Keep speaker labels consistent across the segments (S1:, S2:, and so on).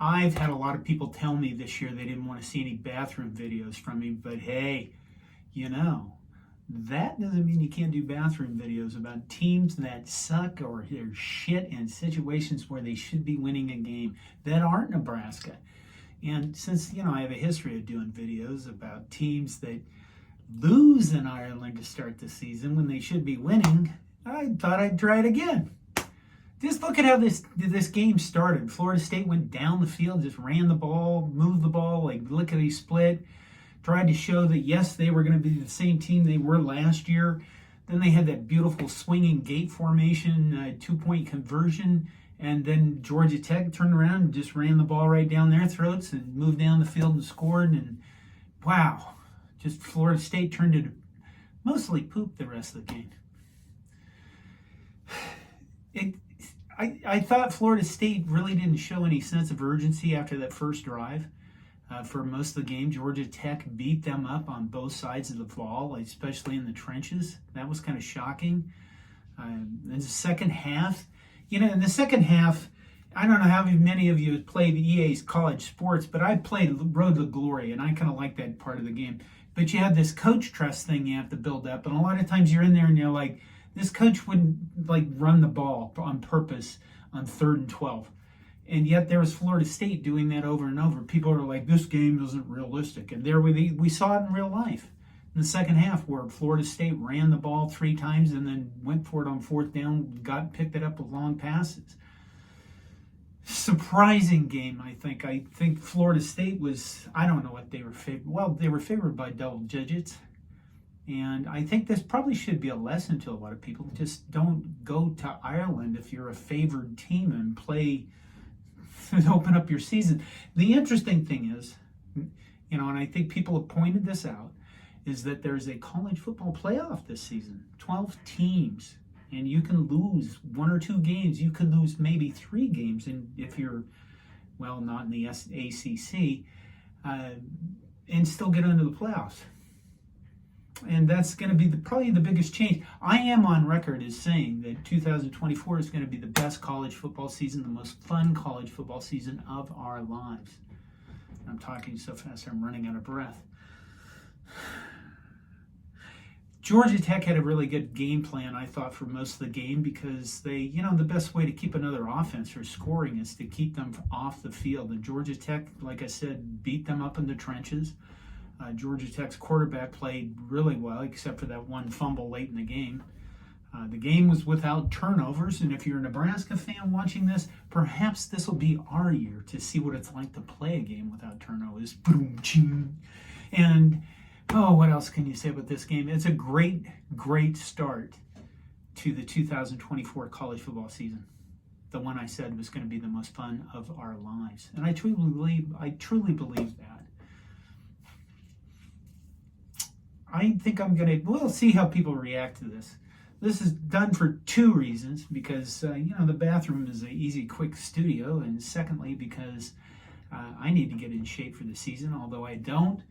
S1: I've had a lot of people tell me this year they didn't want to see any bathroom videos from me, but hey, you know, that doesn't mean you can't do bathroom videos about teams that suck or they're shit in situations where they should be winning a game that aren't Nebraska. And since, I have a history of doing videos about teams that lose in Ireland to start the season when they should be winning, I thought I'd try it again. Just look at how this game started. Florida State went down the field, just ran the ball, moved the ball, like lickety split, tried to show that, yes, they were going to be the same team they were last year. Then they had that beautiful swinging gate formation, 2-point conversion, and then Georgia Tech turned around and just ran the ball right down their throats and moved down the field and scored. And wow, just Florida State turned it mostly poop the rest of the game. I thought Florida State really didn't show any sense of urgency after that first drive. For most of the game, Georgia Tech beat them up on both sides of the ball, especially in the trenches. That was kind of shocking. In the second half, I don't know how many of you have played EA's college sports, but I played Road to Glory, and I kind of like that part of the game. But you have this coach trust thing you have to build up, and a lot of times you're in there and you're like, this coach wouldn't run the ball on purpose on 3rd and 12. And yet there was Florida State doing that over and over. People are like, this game isn't realistic. And there we saw it in real life in the second half where Florida State ran the ball 3 times and then went for it on 4th down, picked it up with long passes. Surprising game, I think. I think Florida State was, I don't know what they were favored. Well, they were favored by double digits. And I think this probably should be a lesson to a lot of people. Just don't go to Ireland if you're a favored team and play and open up your season. The interesting thing is, and I think people have pointed this out, is that there's a college football playoff this season. 12 teams. And you can lose 1 or 2 games. You could lose maybe 3 games if you're, well, not in the ACC, and still get into the playoffs. And that's going to be probably the biggest change. I am on record as saying that 2024 is going to be the best college football season, the most fun college football season of our lives. I'm talking so fast I'm running out of breath. Georgia Tech had a really good game plan, I thought, for most of the game because they, the best way to keep another offense for scoring is to keep them off the field. And Georgia Tech, like I said, beat them up in the trenches. Georgia Tech's quarterback played really well, except for that one fumble late in the game. The game was without turnovers, and if you're a Nebraska fan watching this, perhaps this will be our year to see what it's like to play a game without turnovers. And, what else can you say about this game? It's a great, great start to the 2024 college football season. The one I said was going to be the most fun of our lives. And I truly believe that. I think we'll see how people react to this. This is done for 2 reasons, because, the bathroom is an easy, quick studio, and secondly, because I need to get in shape for the season, although I don't,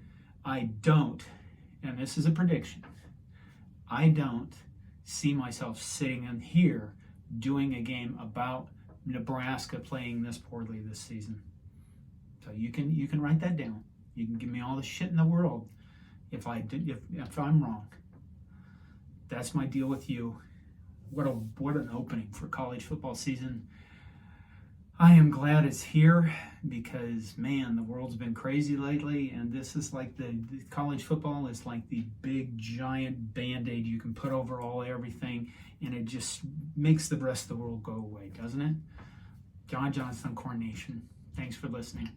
S1: and this is a prediction, I don't see myself sitting in here doing a game about Nebraska playing this poorly this season. So you can write that down. You can give me all the shit in the world if I'm wrong. That's my deal with you. What an opening for college football season. I am glad it's here because, man, the world's been crazy lately, and this is like the college football is like the big giant Band-Aid you can put over everything, and it just makes the rest of the world go away, doesn't it? John Johnson, CornNation. Thanks for listening.